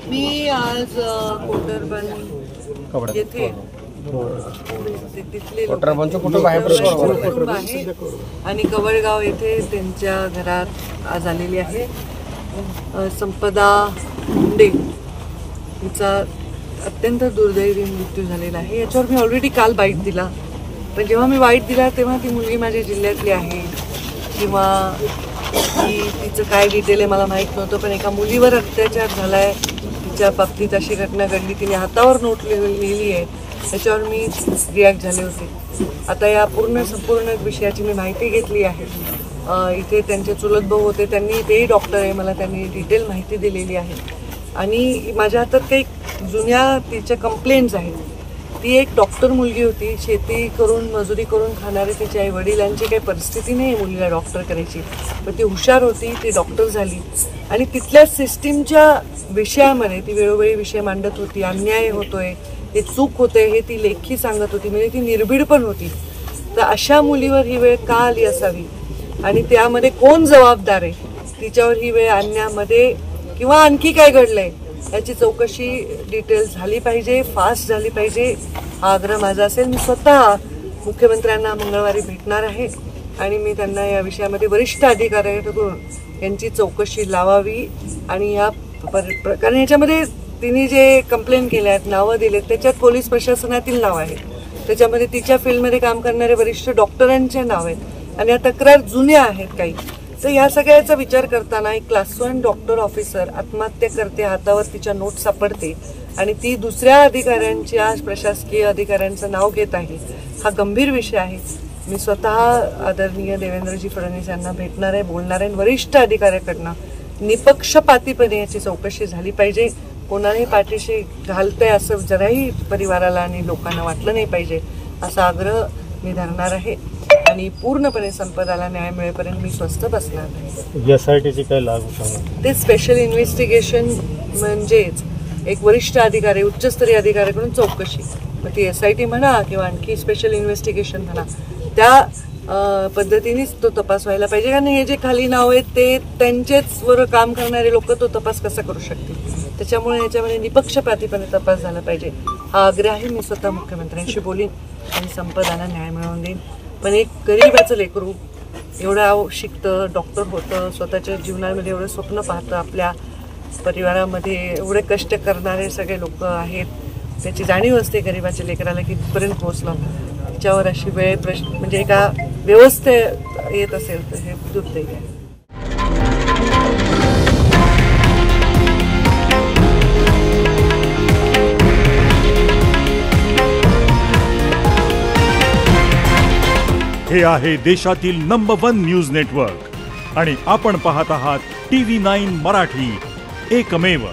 मी आज कोटरबन येथे कुटुंब आहे आणि कवळगाव येथे त्यांच्या घरात आज आलेली आहे. संपदा मुंडे हिचा अत्यंत दुर्दैवी मृत्यू झालेला आहे. याच्यावर मी ऑलरेडी काल बाईट दिला, पण जेव्हा मी बाईट दिला तेव्हा ती मुलगी माझ्या जिल्ह्यातली आहे किंवा तिचं काय डिटेल आहे मला माहीत नव्हतं. पण एका मुलीवर अत्याचार झाला आहे, तिच्या बाबतीत अशी घटना घडली, तिने हातावर नोट लिहिली आहे, त्याच्यावर मी रिॲक्ट झाले होते. आता या संपूर्ण विषयाची मी माहिती घेतली आहे. इथे त्यांचे चुलत भाऊ होते, तेही डॉक्टर आहे, मला त्यांनी डिटेल माहिती दिलेली आहे. आणि माझ्या हातात काही जुन्या तिच्या कंप्लेंट्स आहेत. ती एक डॉक्टर मुलगी होती, शेती करून मजुरी करून खाणारे तिच्या आई वडिलांची काही परिस्थिती नाही मुलीला डॉक्टर करायची, पण ती हुशार होती, ती डॉक्टर झाली. आणि तिथल्या सिस्टीमच्या विषयामध्ये ती वेळोवेळी विषय मांडत होती. अन्याय होतोय, हे चूक होते, हे ती लेखी सांगत होती, म्हणजे ती निर्भीड पण होती. तर अशा मुलीवर ही वेळ का आली असावी आणि त्यामध्ये कोण जबाबदार आहे, तिच्यावर ही वेळ आणण्यामध्ये किंवा आणखी काय घडलंय याची चौकशी डिटेल झाली पाहिजे, फास्ट झाली पाहिजे, हा आग्रह माझा असेल. मी स्वतः मुख्यमंत्र्यांना मंगळवारी भेटणार आहे आणि मी त्यांना या विषयामध्ये वरिष्ठ अधिकाऱ्यांकडून यांची चौकशी लावावी. आणि या कारण याच्यामध्ये तिने जे कंप्लेंट केल्या आहेत, नावं दिलेत, त्याच्यात पोलीस प्रशासनातील नाव आहेत, त्याच्यामध्ये तिच्या फील्डमध्ये काम करणारे वरिष्ठ डॉक्टरांचे नाव आहेत आणि या तक्रार जुन्या आहेत काही. तर या सगळ्याचा विचार करताना एक क्लास 1 डॉक्टर ऑफिसर आत्महत्या करते, हातावर तिच्या नोट सापडते आणि ती दुसऱ्या अधिकाऱ्यांच्या, प्रशासकीय अधिकाऱ्यांचं नाव घेत आहे, हा गंभीर विषय आहे. मी स्वतः आदरणीय देवेंद्रजी फडणवीस यांना भेटणार आहे, बोलणार आहे. वरिष्ठ अधिकाऱ्याकडनं निपक्षपातीपणे याची चौकशी झाली पाहिजे. कोणालाही पाठीशी घालतंय असं जराही परिवाराला आणि लोकांना वाटलं नाही पाहिजे, असा आग्रह मी धरणार आहे. आणि पूर्णपणे संपदाला न्याय मिळेपर्यंत मी स्वस्थ बसणार नाही. यासाठीची काय लागू सांगा? ते स्पेशल इन्व्हेस्टिगेशन म्हणजेच एक वरिष्ठ अधिकारी, उच्चस्तरीय अधिकाऱ्याकडून चौकशी, मग ती SIT म्हणा किंवा आणखी स्पेशल इन्व्हेस्टिगेशन म्हणा, त्या पद्धतीनेच तो तपास व्हायला पाहिजे. कारण हे जे खाली नाव आहेत ते त्यांचेच वर काम करणारे लोक तो तपास कसा करू शकतील, त्याच्यामुळे याच्यामध्ये निपक्षपातीपणे तपास झाला पाहिजे, हा आग्रह आहे. मी स्वतः मुख्यमंत्र्यांशी बोलीन आणि संपदाला न्याय मिळवून देईन. पण एक गरीबाचं लेकरू एवढं शिकतं, डॉक्टर होतं, स्वतःच्या जीवनामध्ये एवढं स्वप्न पाहतं, आपल्या परिवारामध्ये एवढे कष्ट करणारे सगळे लोक आहेत, त्याची जाणीव असते गरीबाच्या लेकराला कितपर्यंत पोहोचलं. त्याच्यावर अशी वेळ म्हणजे एका व्यवस्थे येत असेल तर हे दुर्दैव आहे. हे आहे देशातील नंबर 1 न्यूज नेटवर्क आणि आपण पाहत आहात TV9 मराठी, एकमेव.